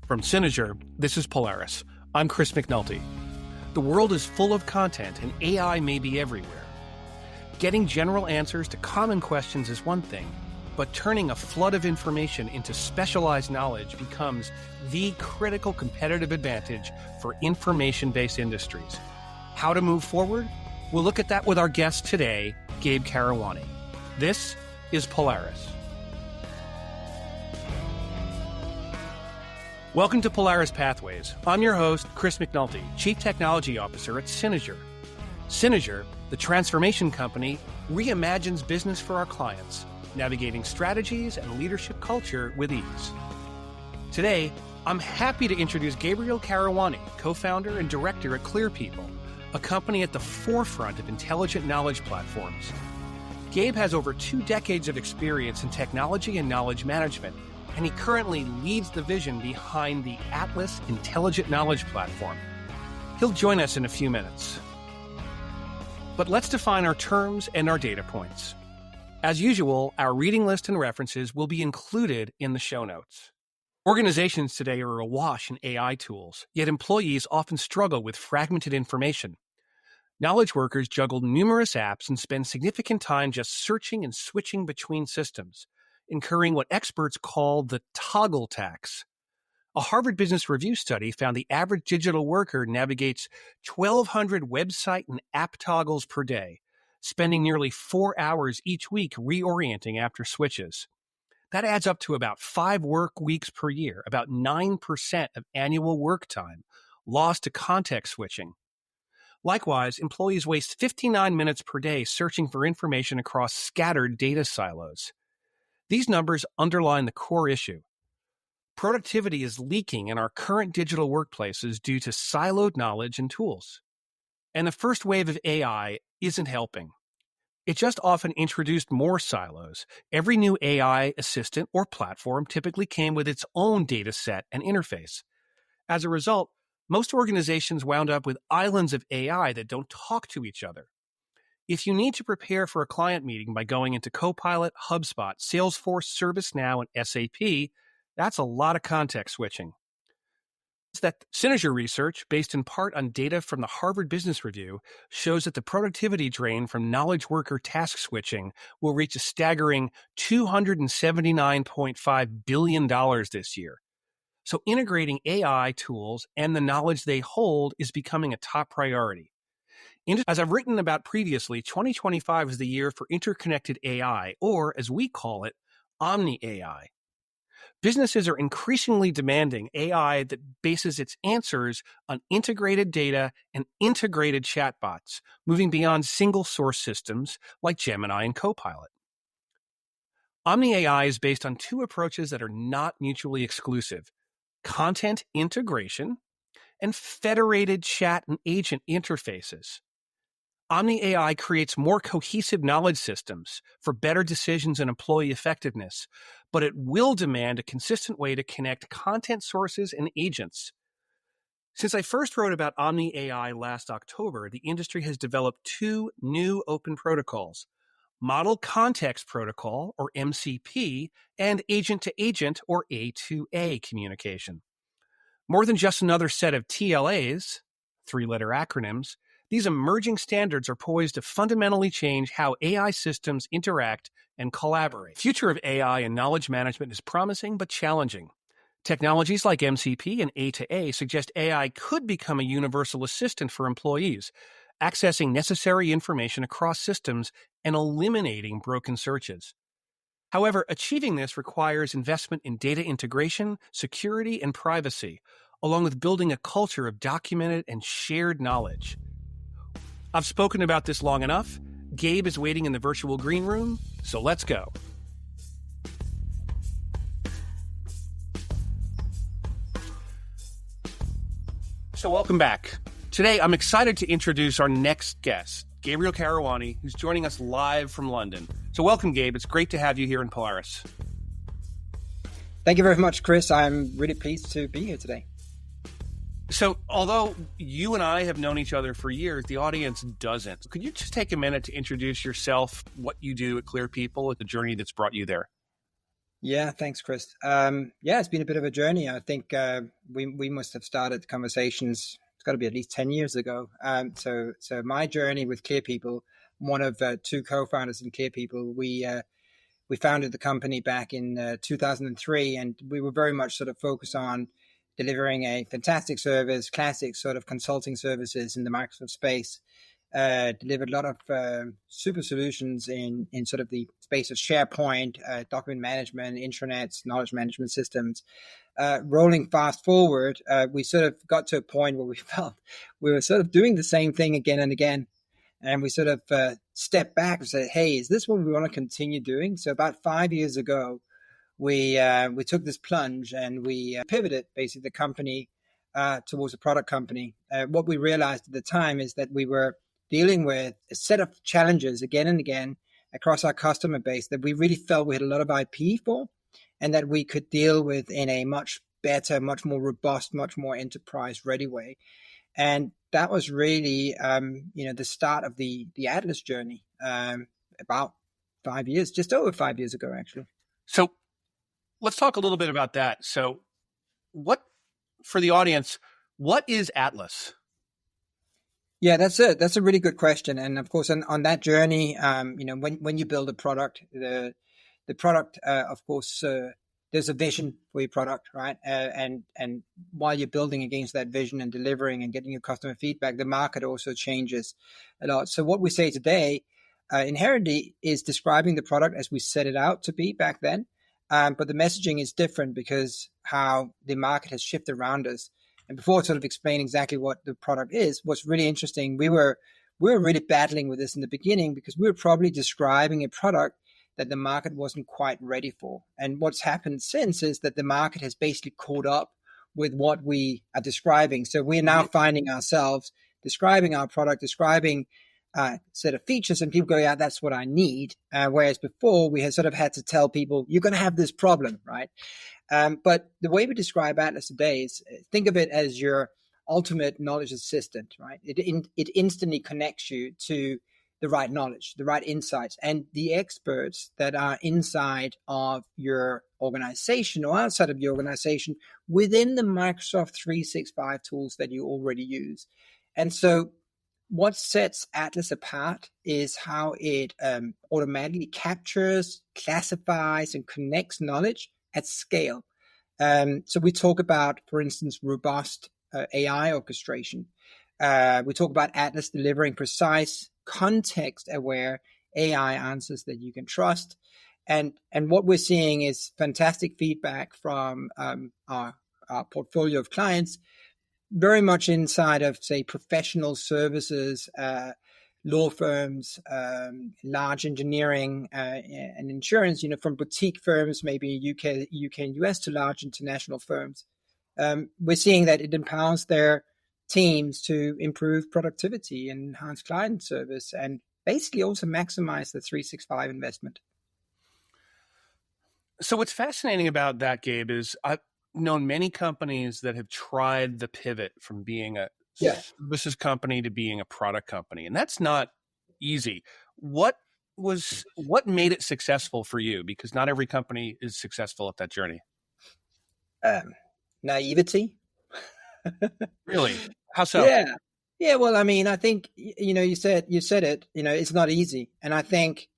From Synozur, this is Polaris. I'm Chris McNulty. The world is full of content and AI may be everywhere. Getting general answers to common questions is one thing, but turning a flood of information into specialized knowledge becomes the critical competitive advantage for information-based industries. How to move forward? We'll look at that with our guest today, Gabe Karawani. This is Polaris. Welcome to Polaris Pathways. I'm your host, Chris McNulty, Chief Technology Officer at Synozur. Synozur, the transformation company, reimagines business for our clients, navigating strategies and leadership culture with ease. Today, I'm happy to introduce Gabriel Karawani, co-founder and director at ClearPeople, a company at the forefront of intelligent knowledge platforms. Gabe has over 2 decades of experience in technology and knowledge management, and he currently leads the vision behind the Atlas Intelligent Knowledge Platform. He'll join us in a few minutes. But let's define our terms and our data points. As usual, our reading list and references will be included in the show notes. Organizations today are awash in AI tools, yet employees often struggle with fragmented information. Knowledge workers juggle numerous apps and spend significant time just searching and switching between systems, incurring what experts call the toggle tax. A Harvard Business Review study found the average digital worker navigates 1,200 website and app toggles per day, spending nearly 4 hours each week reorienting after switches. That adds up to about 5 work weeks per year, about 9% of annual work time lost to context switching. Likewise, employees waste 59 minutes per day searching for information across scattered data silos. These numbers underline the core issue. Productivity is leaking in our current digital workplaces due to siloed knowledge and tools. And the first wave of AI isn't helping. It just often introduced more silos. Every new AI assistant or platform typically came with its own data set and interface. As a result, most organizations wound up with islands of AI that don't talk to each other. If you need to prepare for a client meeting by going into Copilot, HubSpot, Salesforce, ServiceNow, and SAP, that's a lot of context switching. That Synozur research, based in part on data from the Harvard Business Review, shows that the productivity drain from knowledge worker task switching will reach a staggering $279.5 billion this year. So integrating AI tools and the knowledge they hold is becoming a top priority. As I've written about previously, 2025 is the year for interconnected AI, or as we call it, omni-AI. Businesses are increasingly demanding AI that bases its answers on integrated data and integrated chatbots, moving beyond single source systems like Gemini and Copilot. Omni-AI is based on 2 approaches that are not mutually exclusive: content integration and federated chat and agent interfaces. Omni-AI creates more cohesive knowledge systems for better decisions and employee effectiveness, but it will demand a consistent way to connect content sources and agents. Since I first wrote about Omni-AI last October, the industry has developed 2 new open protocols: Model Context Protocol, or MCP, and Agent-to-Agent, or A2A communication. More than just another set of TLAs, 3-letter acronyms, these emerging standards are poised to fundamentally change how AI systems interact and collaborate. The future of AI and knowledge management is promising but challenging. Technologies like MCP and A2A suggest AI could become a universal assistant for employees, accessing necessary information across systems and eliminating broken searches. However, achieving this requires investment in data integration, security, and privacy, along with building a culture of documented and shared knowledge. I've spoken about this long enough. Gabe is waiting in the virtual green room, so let's go. So welcome back. Today, I'm excited to introduce our next guest, Gabriel Karawani, who's joining us live from London. So welcome, Gabe. It's great to have you here in Polaris. Thank you very much, Chris. I'm really pleased to be here today. So although you and I have known each other for years, the audience doesn't. Could you just take a minute to introduce yourself, what you do at ClearPeople, the journey that's brought you there? Yeah, thanks, Chris. Yeah, it's been a bit of a journey. I think we must have started conversations. It's got to be at least 10 years ago. So my journey with Clear People, one of two co-founders in Clear People, we founded the company back in 2003, and we were very much sort of focused on delivering a fantastic service, classic sort of consulting services in the Microsoft space. Delivered a lot of super solutions in sort of the space of SharePoint, document management, intranets, knowledge management systems. Rolling fast forward, we sort of got to a point where we felt we were sort of doing the same thing again and again. And we sort of stepped back and said, hey, is this what we want to continue doing? So about 5 years ago, we took this plunge and we pivoted basically the company towards a product company. What we realized at the time is that we were dealing with a set of challenges again and again across our customer base that we really felt we had a lot of IP for, and that we could deal with in a much better, much more robust, much more enterprise-ready way. And that was really, the start of the Atlas journey about 5 years, just over 5 years ago, actually. So let's talk a little bit about that. So for the audience, what is Atlas? Yeah, that's a really good question. And of course, on that journey, when you build a product, the product, of course, there's a vision for your product, right? And while you're building against that vision and delivering and getting your customer feedback, the market also changes a lot. So what we say today, inherently, is describing the product as we set it out to be back then. But the messaging is different because how the market has shifted around us. And before sort of explain exactly what the product is, what's really interesting, we were really battling with this in the beginning because we were probably describing a product that the market wasn't quite ready for. And what's happened since is that the market has basically caught up with what we are describing. So we're now finding ourselves describing our product, describing a set of features, and people go, yeah, that's what I need. Whereas before we had sort of had to tell people, you're going to have this problem, right? But the way we describe Atlas today is think of it as your ultimate knowledge assistant, right? It instantly connects you to the right knowledge, the right insights, and the experts that are inside of your organization or outside of your organization within the Microsoft 365 tools that you already use. And so what sets Atlas apart is how it automatically captures, classifies, and connects knowledge at scale. So we talk about, for instance, robust AI orchestration. We talk about Atlas delivering precise, context-aware AI answers that you can trust. And what we're seeing is fantastic feedback from our portfolio of clients, very much inside of, say, professional services, law firms, large engineering and insurance, from boutique firms, maybe UK and US, to large international firms. We're seeing that it empowers their teams to improve productivity, enhance client service, and basically also maximize the 365 investment. So what's fascinating about that, Gabe, is I've known many companies that have tried the pivot from being a services company to being a product company, and that's not easy. What made it successful for you? Because not every company is successful at that journey. Naivety. Really? How so? Yeah. Well, I mean, I think you said it. It's not easy, and I think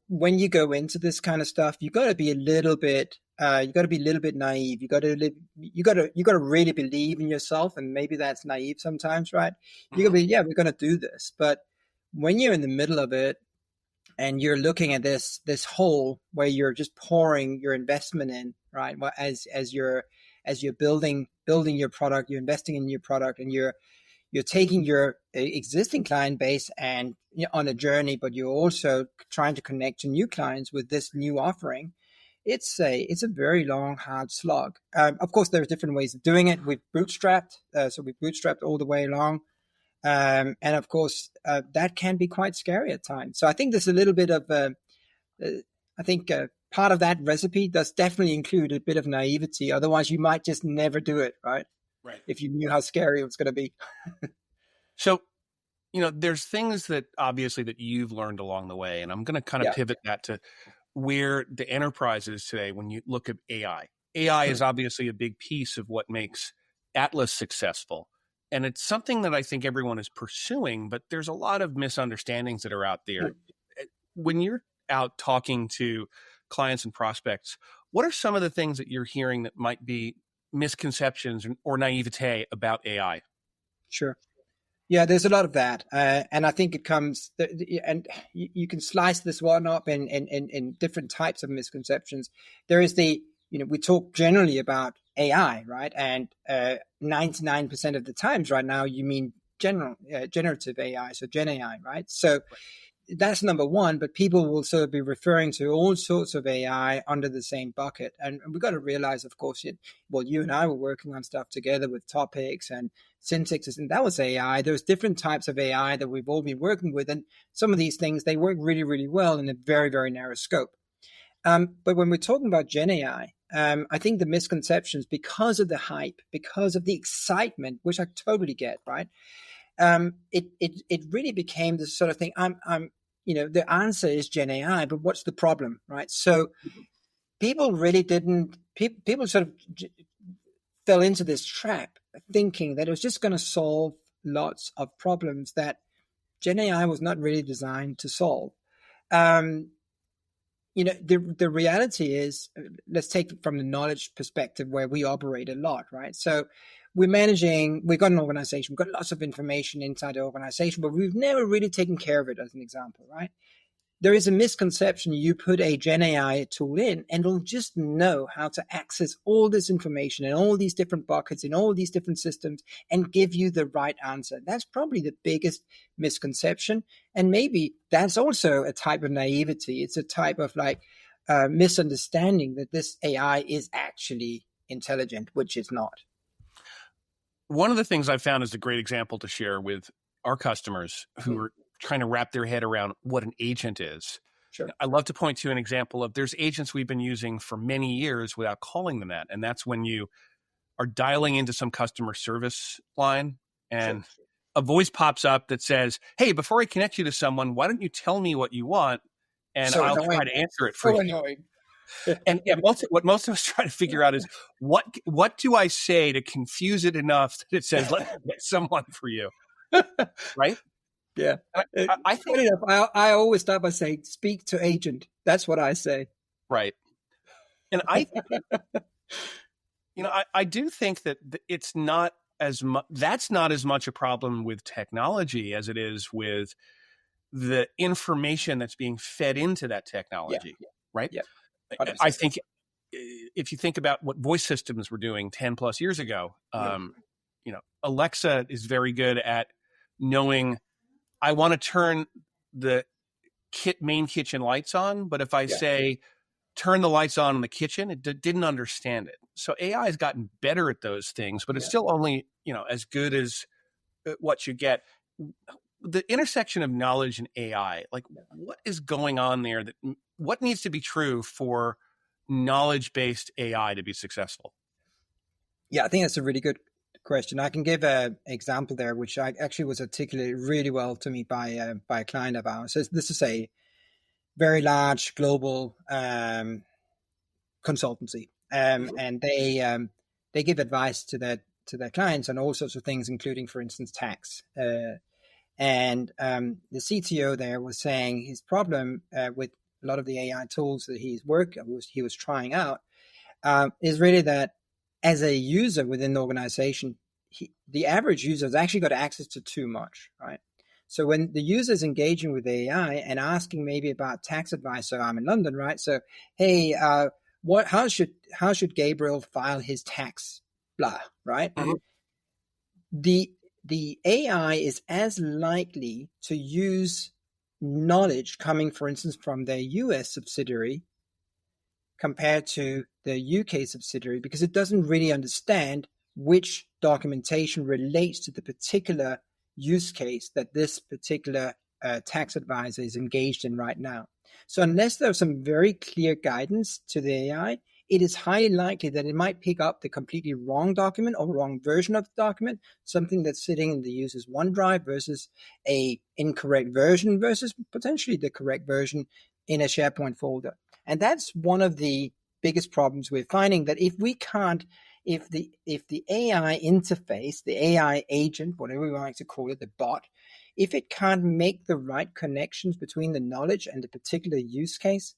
when you go into this kind of stuff, you got to be a little bit. You got to be a little bit naive. You got to really believe in yourself, and maybe that's naive sometimes, right? You got to be, we're going to do this. But when you're in the middle of it, and you're looking at this hole where you're just pouring your investment in, right? Well, as you're building your product, you're investing in your product, and you're taking your existing client base and on a journey, but you're also trying to connect to new clients with this new offering. It's a very long, hard slog. Of course, there's different ways of doing it. We've bootstrapped, so we've bootstrapped all the way along. And of course, that can be quite scary at times. So I think there's a little bit of, part of that recipe does definitely include a bit of naivety. Otherwise, you might just never do it, right? Right. If you knew how scary it was going to be. So, there's things that obviously that you've learned along the way, and I'm going to kind of pivot that to where the enterprise is today when you look at AI. AI is obviously a big piece of what makes Atlas successful. And it's something that I think everyone is pursuing, but there's a lot of misunderstandings that are out there. When you're out talking to clients and prospects, what are some of the things that you're hearing that might be misconceptions or naivete about AI? Sure. Yeah, there's a lot of that. And I think it comes, and you can slice this one up in different types of misconceptions. There is we talk generally about AI, right? And 99% of the times right now, you mean generative AI, so Gen AI, right? So that's number one, but people will sort of be referring to all sorts of AI under the same bucket. And we've got to realize, of course, you and I were working on stuff together with topics and syntaxes, and that was AI. There's different types of AI that we've all been working with. And some of these things, they work really, really well in a very, very narrow scope. But when we're talking about Gen AI, I think the misconceptions, because of the hype, because of the excitement, which I totally get, right? It really became this sort of thing. The answer is Gen AI, but what's the problem, right? So people really didn't. People sort of fell into this trap, thinking that it was just going to solve lots of problems that Gen AI was not really designed to solve. The reality is, let's take it from the knowledge perspective where we operate a lot, right? So we've got an organization, we've got lots of information inside the organization, but we've never really taken care of it, as an example, right? There is a misconception you put a Gen AI tool in and it'll just know how to access all this information in all these different buckets, in all these different systems, and give you the right answer. That's probably the biggest misconception. And maybe that's also a type of naivety. It's a type of misunderstanding that this AI is actually intelligent, which it's not. One of the things I've found is a great example to share with our customers who are trying to wrap their head around what an agent is. Sure. I love to point to an example of there's agents we've been using for many years without calling them that. And that's when you are dialing into some customer service line and a voice pops up that says, "Hey, before I connect you to someone, why don't you tell me what you want and I'll try to answer it for you." Annoying. And what most of us try to figure out is what do I say to confuse it enough that it says, "Let me get someone for you," right? Yeah. I think I always start by saying, "Speak to agent." That's what I say. Right. And I do think that it's not as much. That's not as much a problem with technology as it is with the information that's being fed into that technology. Right. Yeah. I think if you think about what voice systems were doing 10 plus years ago, Alexa is very good at knowing I want to turn the main kitchen lights on, but if I say turn the lights on in the kitchen, it didn't understand it. So AI has gotten better at those things, but it's still only as good as what you get. The intersection of knowledge and AI, what is going on there? What needs to be true for knowledge-based AI to be successful? Yeah, I think that's a really good question. I can give an example there, which I actually was articulated really well to me by a client of ours. So this is a very large global consultancy, and they give advice to their clients on all sorts of things, including, for instance, tax. And the CTO there was saying his problem with a lot of the AI tools that he was trying out is really that as a user within the organization, the average user has actually got access to too much, right? So when the user is engaging with AI and asking maybe about tax advice, so I'm in London, right? So, hey, how should Gabriel file his tax? Blah, right? Mm-hmm. The AI is as likely to use knowledge coming, for instance, from their US subsidiary compared to the UK subsidiary, because it doesn't really understand which documentation relates to the particular use case that this particular tax advisor is engaged in right now. So unless there's some very clear guidance to the AI, it is highly likely that it might pick up the completely wrong document or wrong version of the document, something that's sitting in the user's OneDrive versus a incorrect version versus potentially the correct version in a SharePoint folder. And that's one of the biggest problems we're finding, that if the AI interface, the AI agent, whatever we like to call it, the bot, if it can't make the right connections between the knowledge and the particular use case,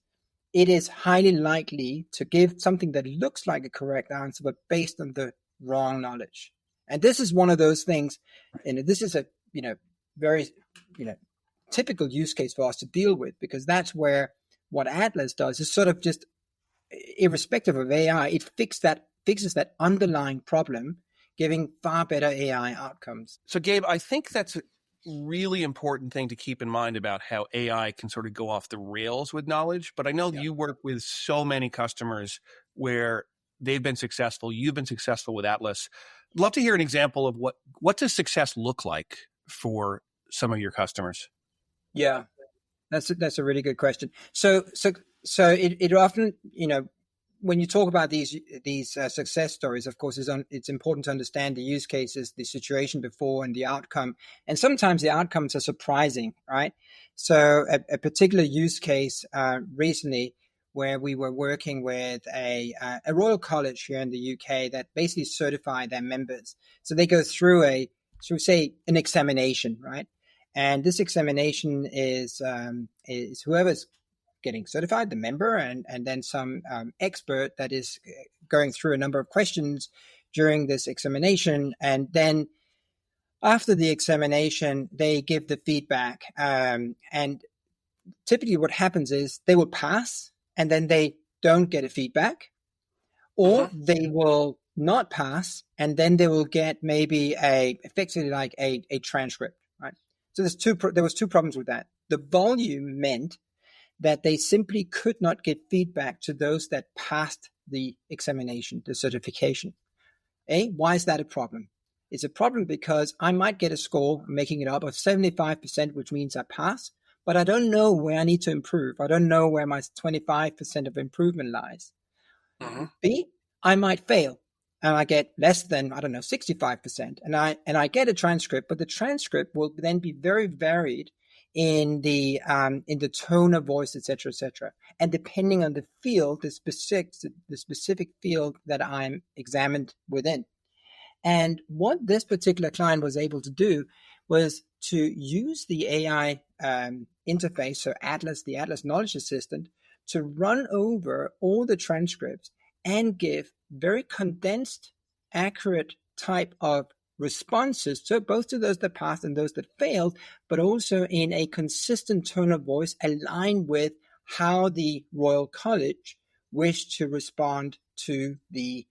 it is highly likely to give something that looks like a correct answer, but based on the wrong knowledge. And this is one of those things, and this is a very typical use case for us to deal with, because that's where what Atlas does is sort of just, irrespective of AI, it fixes that underlying problem, giving far better AI outcomes. So, Gabe, I think that's a really important thing to keep in mind about how AI can sort of go off the rails with knowledge. But I know you work with so many customers where they've been successful. You've been successful with Atlas. I'd love to hear an example of what does success look like for some of your customers? Yeah, that's a really good question. So it often, when you talk about these success stories, of course, it's important to understand the use cases, the situation before, and the outcome. And sometimes the outcomes are surprising, right? So a particular use case recently, where we were working with a Royal College here in the UK that basically certified their members. So they go through an examination, right? And this examination is whoever's getting certified, the member, and then some expert that is going through a number of questions during this examination. And then after the examination, they give the feedback. And typically what happens is they will pass and then they don't get a feedback, or they will not pass and then they will get maybe effectively like a transcript, right? So there was two problems with that. The volume meant that they simply could not get feedback to those that passed the examination, the certification. Why is that a problem? It's a problem because I might get a score, I'm making it up, of 75%, which means I pass, but I don't know where I need to improve. I don't know where my 25% of improvement lies. B, I might fail and I get less than, 65%. And I get a transcript, but the transcript will then be very varied in the tone of voice, etc., etc. And depending on the field, the specific field that I'm examined within. And what this particular client was able to do was to use the AI interface, so Atlas, the Atlas Knowledge Assistant, to run over all the transcripts and give very condensed, accurate type of responses, so both to those that passed and those that failed, but also in a consistent tone of voice aligned with how the Royal College wished to respond to the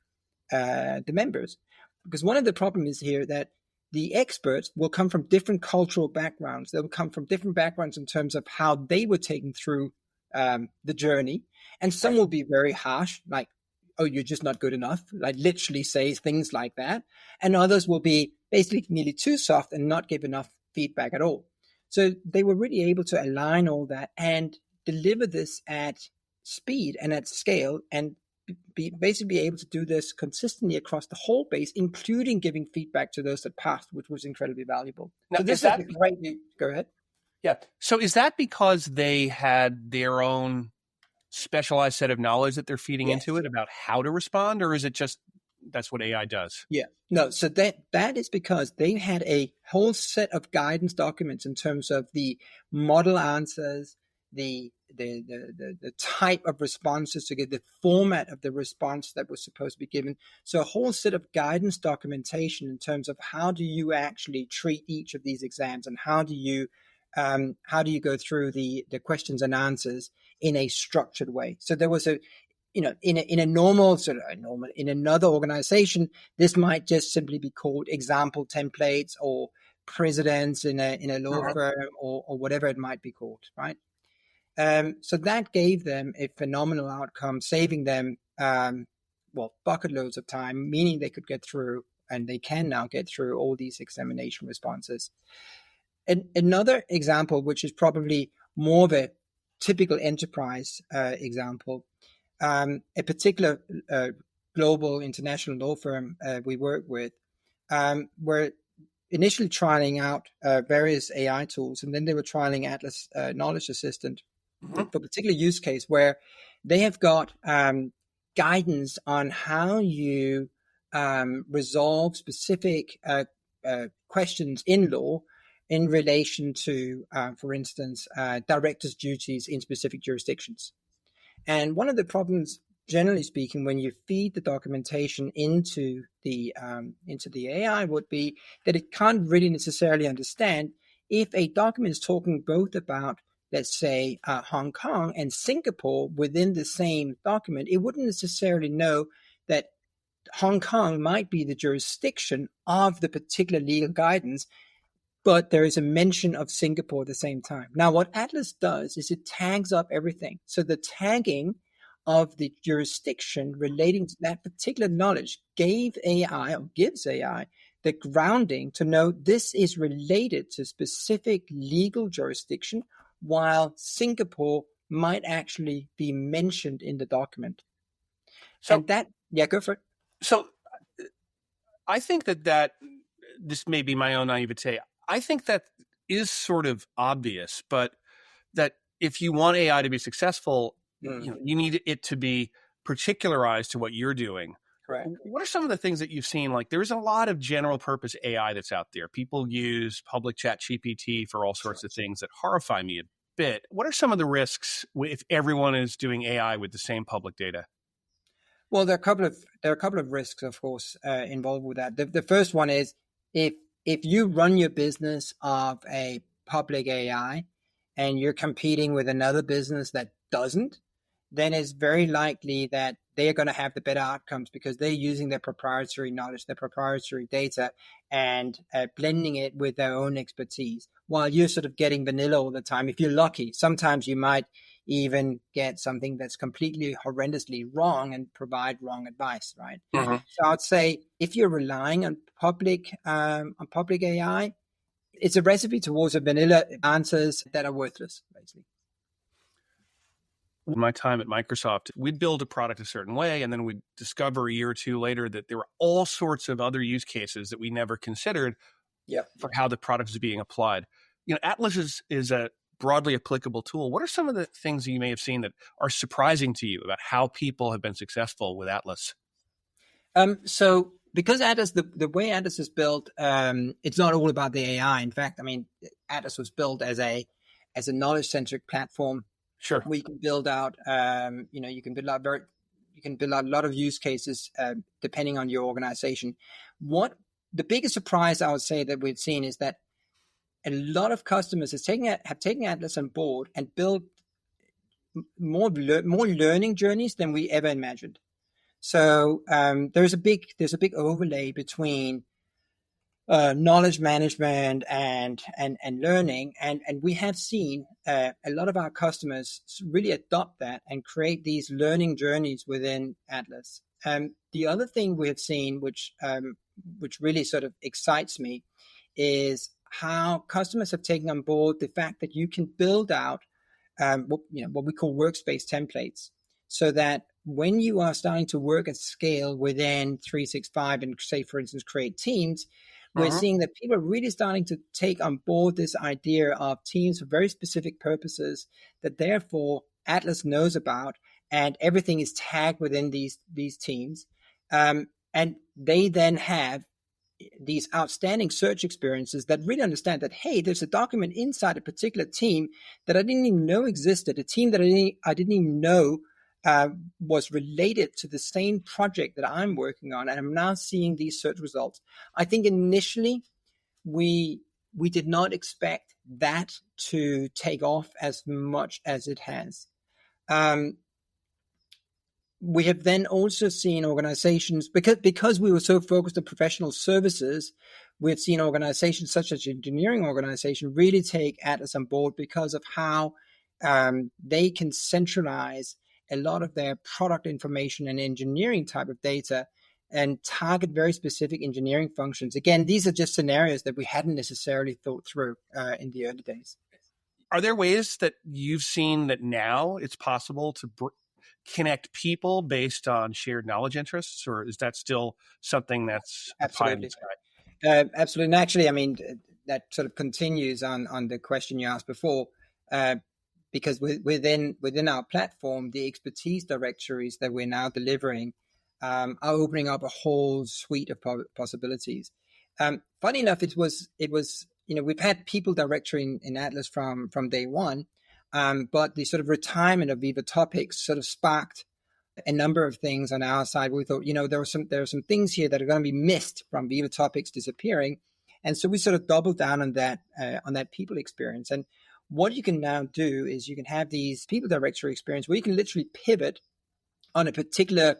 members. Because one of the problems is here that the experts will come from different cultural backgrounds. They'll come from different backgrounds in terms of how they were taken through the journey. And some will be very harsh, like, oh, you're just not good enough, like literally say things like that. And others will be basically nearly too soft and not give enough feedback at all. So they were really able to align all that and deliver this at speed and at scale, and basically be able to do this consistently across the whole base, including giving feedback to those that passed, which was incredibly valuable. Now, so this is a great news. Go ahead. Yeah. So is that because they had their own specialized set of knowledge that they're feeding into it about how to respond, or is it just that's what AI does? Yeah. No, so that is because they had a whole set of guidance documents in terms of the model answers, the type of responses to get, the format of the response that was supposed to be given. So a whole set of guidance documentation in terms of how do you actually treat each of these exams, and how do you go through the questions and answers in a structured way. So there was in another organization, this might just simply be called example templates or precedents in a law firm or whatever it might be called, right? So that gave them a phenomenal outcome, saving them, bucket loads of time, meaning they could get through, and they can now get through all these examination responses. And another example, which is probably more of a typical enterprise example, a particular global international law firm we work with were initially trialing out various AI tools, and then they were trialing Atlas Knowledge Assistant for a particular use case where they have got guidance on how you resolve specific questions in law in relation to, for instance, directors' duties in specific jurisdictions. And one of the problems, generally speaking, when you feed the documentation into the AI would be that it can't really necessarily understand if a document is talking both about, let's say, Hong Kong and Singapore within the same document. It wouldn't necessarily know that Hong Kong might be the jurisdiction of the particular legal guidance, but there is a mention of Singapore at the same time. Now, what Atlas does is it tags up everything. So the tagging of the jurisdiction relating to that particular knowledge gives AI the grounding to know this is related to specific legal jurisdiction, while Singapore might actually be mentioned in the document. So, and that, yeah, go for it. So I think that this may be my own naivete. I think that is sort of obvious, but that if you want AI to be successful, you need it to be particularized to what you're doing. Correct. What are some of the things that you've seen? Like, there's a lot of general purpose AI that's out there. People use public chat GPT for all sorts of things that horrify me a bit. What are some of the risks if everyone is doing AI with the same public data? Well, there are a couple of risks, of course, involved with that. The first one is if you run your business of a public AI and you're competing with another business that doesn't, then it's very likely that they're going to have the better outcomes because they're using their proprietary knowledge, their proprietary data, and blending it with their own expertise, while you're sort of getting vanilla all the time. If you're lucky, sometimes you might even get something that's completely horrendously wrong and provide wrong advice, right? Mm-hmm. So I'd say if you're relying on public AI, it's a recipe towards a vanilla answers that are worthless, basically. My time at Microsoft, we'd build a product a certain way, and then we'd discover a year or two later that there were all sorts of other use cases that we never considered for how the product is being applied. Atlas is a broadly applicable tool. What are some of the things that you may have seen that are surprising to you about how people have been successful with Atlas? So because Atlas, the way Atlas is built, it's not all about the AI. In fact, I mean, Atlas was built as a knowledge-centric platform. Sure. We can build out, you can build out a lot of use cases depending on your organization. What the biggest surprise I would say that we've seen is that a lot of customers have taken Atlas on board and built more learning journeys than we ever imagined. So there's a big overlay between knowledge management and learning, and we have seen a lot of our customers really adopt that and create these learning journeys within Atlas. The other thing we have seen, which really sort of excites me, is how customers have taken on board the fact that you can build out what we call workspace templates, so that when you are starting to work at scale within 365 and, say, for instance, create teams, we're seeing that people are really starting to take on board this idea of teams for very specific purposes that therefore Atlas knows about, and everything is tagged within these teams. And they then have these outstanding search experiences that really understand that, hey, there's a document inside a particular team that I didn't even know existed, a team that I didn't even know was related to the same project that I'm working on, and I'm now seeing these search results. I think initially we did not expect that to take off as much as it has. We have then also seen organizations, because we were so focused on professional services, we've seen organizations such as engineering organization really take Atlas on board because of how they can centralize a lot of their product information and engineering type of data and target very specific engineering functions. Again, these are just scenarios that we hadn't necessarily thought through in the early days. Are there ways that you've seen that now it's possible to connect people based on shared knowledge interests, or is that still something that's absolutely pie in the sky? Absolutely. And actually, I mean, that sort of continues on the question you asked before. because within our platform, the expertise directories that we're now delivering are opening up a whole suite of possibilities. Funny enough, it was we've had people directory in Atlas from day one, but the sort of retirement of Viva Topics sort of sparked a number of things on our side. We thought, there are some things here that are going to be missed from Viva Topics disappearing, and so we sort of doubled down on that people experience. And what you can now do is you can have these people directory experience where you can literally pivot on a particular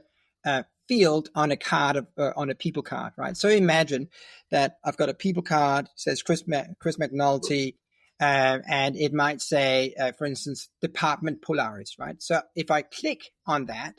field on a card on a people card, right? So imagine that I've got a people card, says Chris McNulty, and it might say, for instance, Department Polaris, right? So if I click on that,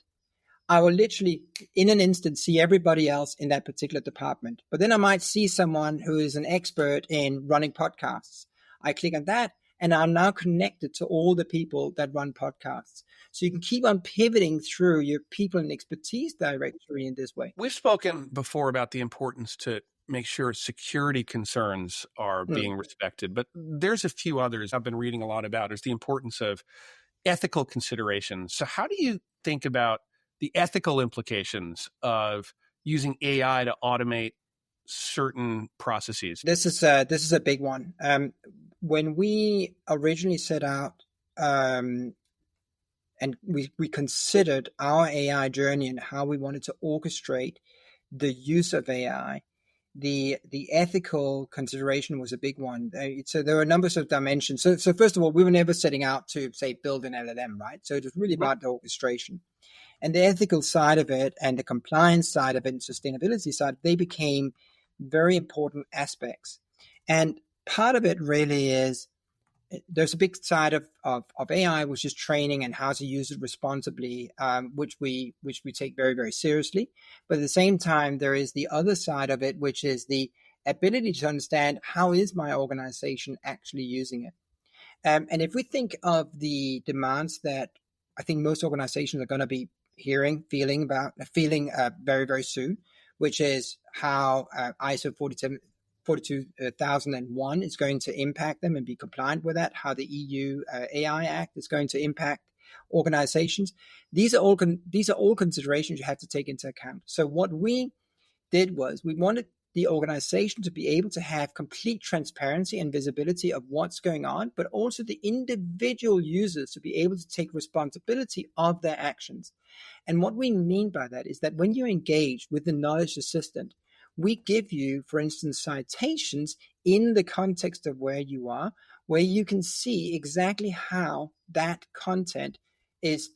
I will literally in an instant see everybody else in that particular department. But then I might see someone who is an expert in running podcasts. I click on that, and I'm now connected to all the people that run podcasts. So you can keep on pivoting through your people and expertise directory in this way. We've spoken before about the importance to make sure security concerns are being respected, but there's a few others I've been reading a lot about. Is the importance of ethical considerations. So how do you think about the ethical implications of using AI to automate certain processes? This is a big one. When we originally set out and we considered our AI journey and how we wanted to orchestrate the use of AI, the ethical consideration was a big one. So there were numbers of dimensions. So first of all, we were never setting out to, say, build an LLM, right? So it was really about the orchestration. And the ethical side of it and the compliance side of it and sustainability side, they became very important aspects. And part of it really is there's a big side of AI, which is training and how to use it responsibly, which we take very, very seriously. But at the same time, there is the other side of it, which is the ability to understand how is my organization actually using it. And if we think of the demands that I think most organizations are going to be feeling very, very soon, which is how ISO 42001 is going to impact them and be compliant with that, how the EU AI Act is going to impact organizations. These are all considerations you have to take into account. So what we did was we wanted the organization to be able to have complete transparency and visibility of what's going on, but also the individual users to be able to take responsibility of their actions. And what we mean by that is that when you engage with the knowledge assistant, we give you, for instance, citations in the context of where you are, where you can see exactly how that content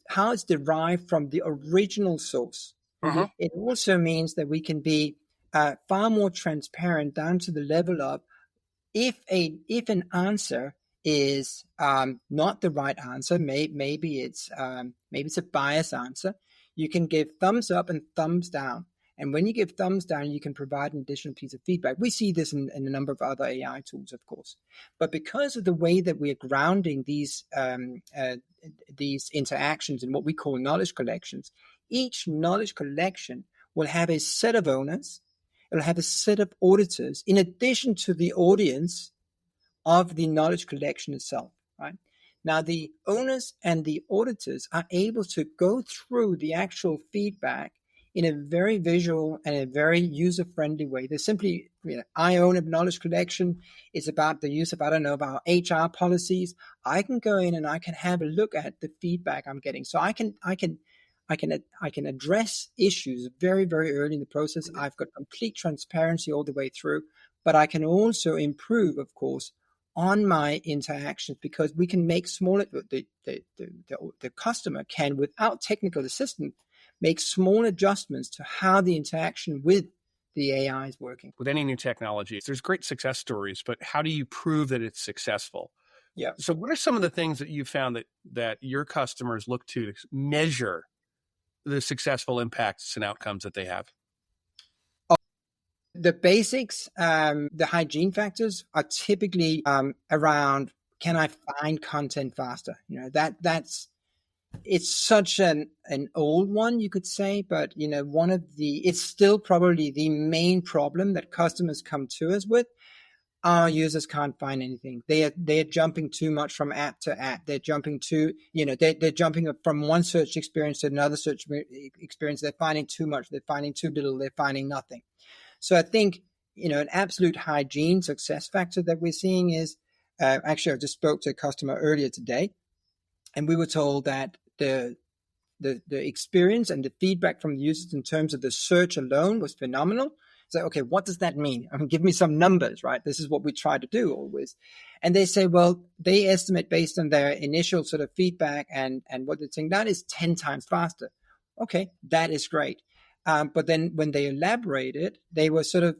how it's derived from the original source. Mm-hmm. It also means that we can be far more transparent down to the level of if an answer is not the right answer, maybe it's a biased answer, you can give thumbs up and thumbs down. And when you give thumbs down, you can provide an additional piece of feedback. We see this in a number of other AI tools, of course. But because of the way that we are grounding these interactions in what we call knowledge collections, each knowledge collection will have a set of owners. It'll have a set of auditors in addition to the audience of the knowledge collection itself, right? Now, the owners and the auditors are able to go through the actual feedback in a very visual and a very user-friendly way. They're simply, I own a knowledge collection. It's about the use of, about HR policies. I can go in and I can have a look at the feedback I'm getting. So I can address issues very, very early in the process. I've got complete transparency all the way through, but I can also improve, of course, on my interactions because we can make smaller. The customer can, without technical assistance, make small adjustments to how the interaction with the AI is working. With any new technology, there's great success stories, but how do you prove that it's successful? Yeah. So what are some of the things that you found that your customers look to measure the successful impacts and outcomes that they have? The basics, the hygiene factors are typically around, can I find content faster? It's such an old one, you could say, but it's still probably the main problem that customers come to us with. our users can't find anything. They're jumping too much from app to app. They're jumping they're jumping from one search experience to another search experience. They're finding too much. They're finding too little. They're finding nothing. So I think, an absolute hygiene success factor that we're seeing is, actually, I just spoke to a customer earlier today, and we were told that the experience and the feedback from the users in terms of the search alone was phenomenal. So, okay, what does that mean? I mean, give me some numbers, right? This is what we try to do always. And they say, well, they estimate based on their initial sort of feedback and what they're saying, that is 10 times faster. Okay, that is great. But then when they elaborated, they were sort of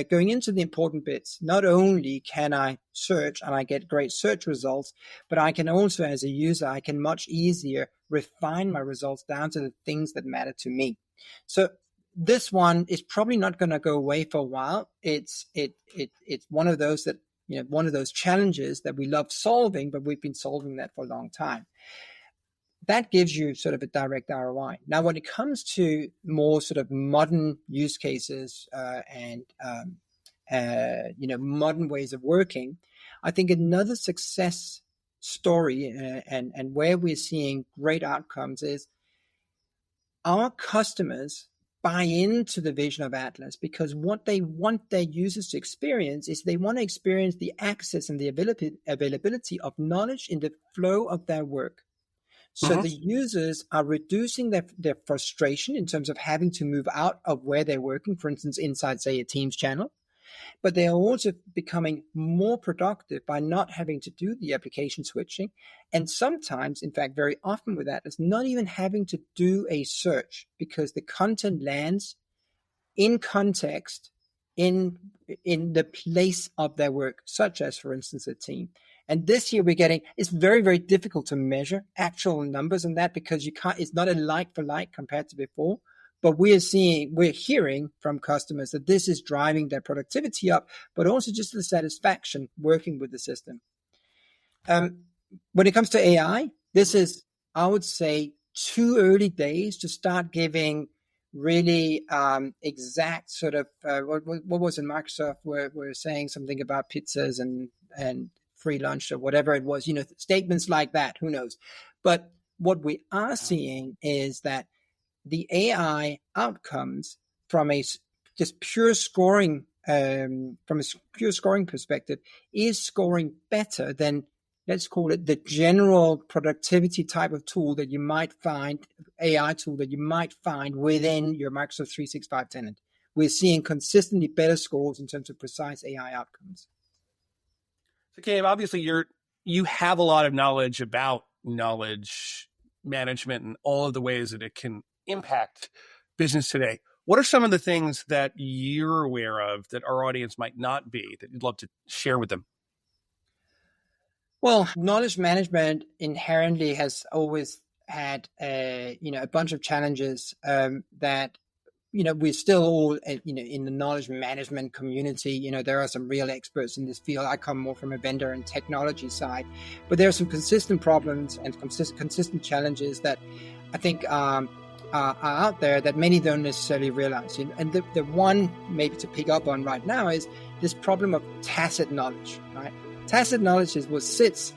going into the important bits. Not only can I search and I get great search results, but I can also, as a user, I can much easier refine my results down to the things that matter to me. So this one is probably not going to go away for a while. It's one of those that, one of those challenges that we love solving, but we've been solving that for a long time. That gives you sort of a direct ROI. Now, when it comes to more sort of modern use cases and modern ways of working, I think another success story and where we're seeing great outcomes is our customers buy into the vision of Atlas, because what they want their users to experience is they want to experience the access and the availability of knowledge in the flow of their work. So the users are reducing their frustration in terms of having to move out of where they're working, for instance, inside, say, a Teams channel. But they are also becoming more productive by not having to do the application switching. And sometimes, in fact, very often with Atlas, not even having to do a search, because the content lands in context in the place of their work, such as, for instance, a team. And this year it's very, very difficult to measure actual numbers on that, because it's not a like for like compared to before. But we're hearing from customers that this is driving their productivity up, but also just the satisfaction working with the system. When it comes to AI, this is, I would say, too early days to start giving really exact sort of, what was in Microsoft, where we're saying something about pizzas and free lunch or whatever it was, statements like that, who knows. But what we are seeing is that the AI outcomes from a just pure scoring, from a pure scoring perspective, is scoring better than, let's call it, the general productivity type of tool that you might find, AI tool that you might find within your Microsoft 365 tenant. We're seeing consistently better scores in terms of precise AI outcomes. So, Gabe, obviously you have a lot of knowledge about knowledge management and all of the ways that it can impact business today. What are some of the things that you're aware of that our audience might not be, that you'd love to share with them? Well, knowledge management inherently has always had a bunch of challenges that we're still all in the knowledge management community. There are some real experts in this field. I come more from a vendor and technology side, but there are some consistent problems and consistent challenges that I think are out there that many don't necessarily realize. And the one maybe to pick up on right now is this problem of tacit knowledge, right? Tacit knowledge is what sits,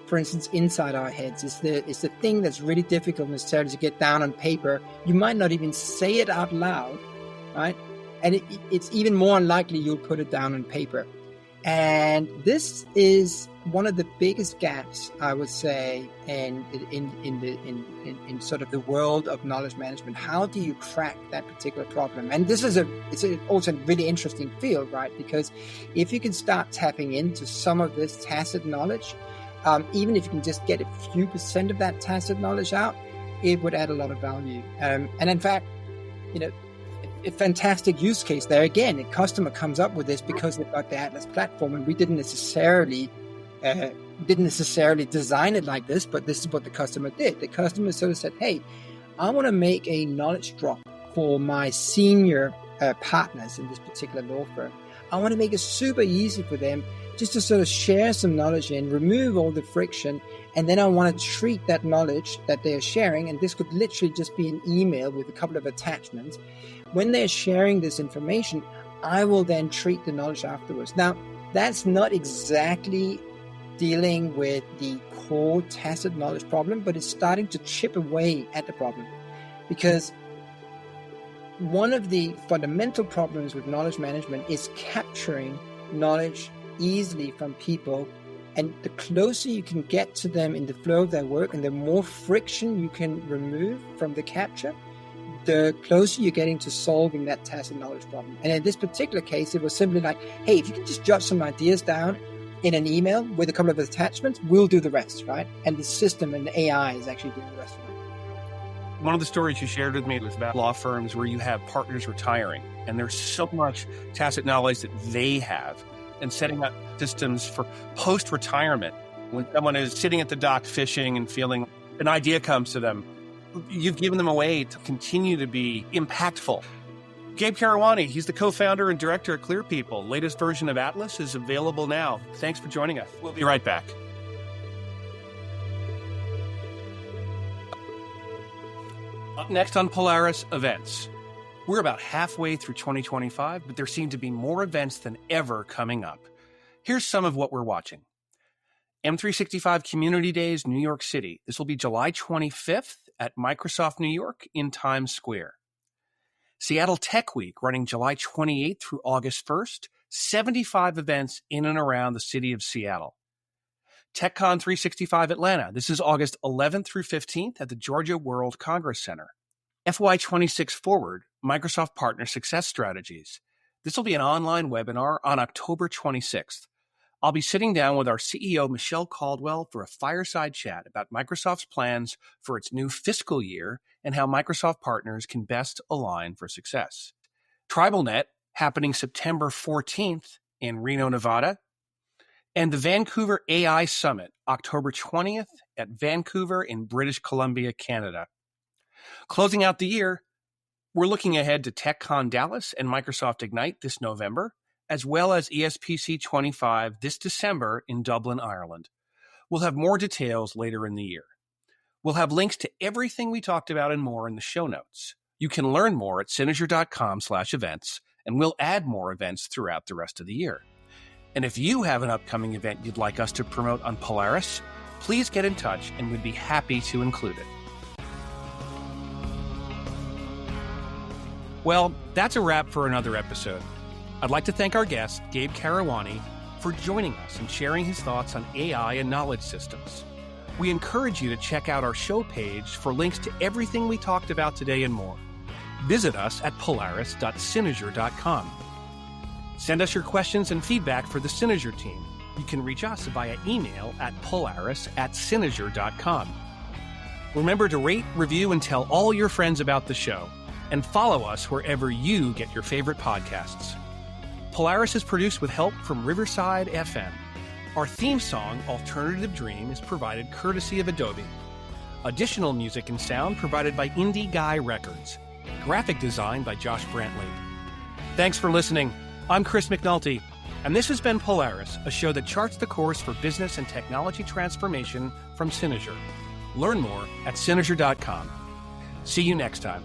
for instance, inside our heads. It's the thing that's really difficult necessarily to get down on paper. You might not even say it out loud, right? And it's even more unlikely you'll put it down on paper. And this is one of the biggest gaps, I would say, in sort of the world of knowledge management. How do you crack that particular problem? And this is also a really interesting field, right? Because if you can start tapping into some of this tacit knowledge, even if you can just get a few % of that tacit knowledge out, it would add a lot of value. And in fact, a fantastic use case there. Again, a customer comes up with this because they've got the Atlas platform, and we didn't necessarily design it like this, but this is what the customer did. The customer sort of said, hey, I want to make a knowledge drop for my senior partners in this particular law firm. I want to make it super easy for them just to sort of share some knowledge in, remove all the friction, and then I want to treat that knowledge that they're sharing, and this could literally just be an email with a couple of attachments. When they're sharing this information, I will then treat the knowledge afterwards. Now, that's not exactly dealing with the core tacit knowledge problem, but it's starting to chip away at the problem. Because one of the fundamental problems with knowledge management is capturing knowledge easily from people. And the closer you can get to them in the flow of their work and the more friction you can remove from the capture, the closer you're getting to solving that tacit knowledge problem. And in this particular case, it was simply like, hey, if you can just jot some ideas down in an email with a couple of attachments, we'll do the rest, right? And the system and the AI is actually doing the rest of it. One of the stories you shared with me was about law firms where you have partners retiring, and there's so much tacit knowledge that they have, and setting up systems for post-retirement. When someone is sitting at the dock fishing and feeling an idea comes to them, you've given them a way to continue to be impactful. Gabe Karawani, he's the co-founder and director at Clear People. Latest version of Atlas is available now. Thanks for joining us. We'll be right back. Up next on Polaris, events. We're about halfway through 2025, but there seem to be more events than ever coming up. Here's some of what we're watching. M365 Community Days, New York City. This will be July 25th at Microsoft New York in Times Square. Seattle Tech Week, running July 28th through August 1st. 75 events in and around the city of Seattle. TechCon 365 Atlanta. This is August 11th through 15th at the Georgia World Congress Center. FY26 Forward, Microsoft Partner Success Strategies. This will be an online webinar on October 26th. I'll be sitting down with our CEO, Michelle Caldwell, for a fireside chat about Microsoft's plans for its new fiscal year and how Microsoft partners can best align for success. TribalNet, happening September 14th in Reno, Nevada. And the Vancouver AI Summit, October 20th at Vancouver in British Columbia, Canada. Closing out the year, we're looking ahead to TechCon Dallas and Microsoft Ignite this November, as well as ESPC 25 this December in Dublin, Ireland. We'll have more details later in the year. We'll have links to everything we talked about and more in the show notes. You can learn more at Synozur.com/events, and we'll add more events throughout the rest of the year. And if you have an upcoming event you'd like us to promote on Polaris, please get in touch and we'd be happy to include it. Well, that's a wrap for another episode. I'd like to thank our guest, Gabe Karawani, for joining us and sharing his thoughts on AI and knowledge systems. We encourage you to check out our show page for links to everything we talked about today and more. Visit us at polaris.synozur.com. Send us your questions and feedback for the Synozur team. You can reach us via email at polaris@synozur.com. Remember to rate, review, and tell all your friends about the show. And follow us wherever you get your favorite podcasts. Polaris is produced with help from Riverside FM. Our theme song, Alternative Dream, is provided courtesy of Adobe. Additional music and sound provided by Indie Guy Records. Graphic design by Josh Brantley. Thanks for listening. I'm Chris McNulty, and this has been Polaris, a show that charts the course for business and technology transformation from Synozur. Learn more at Synozur.com. See you next time.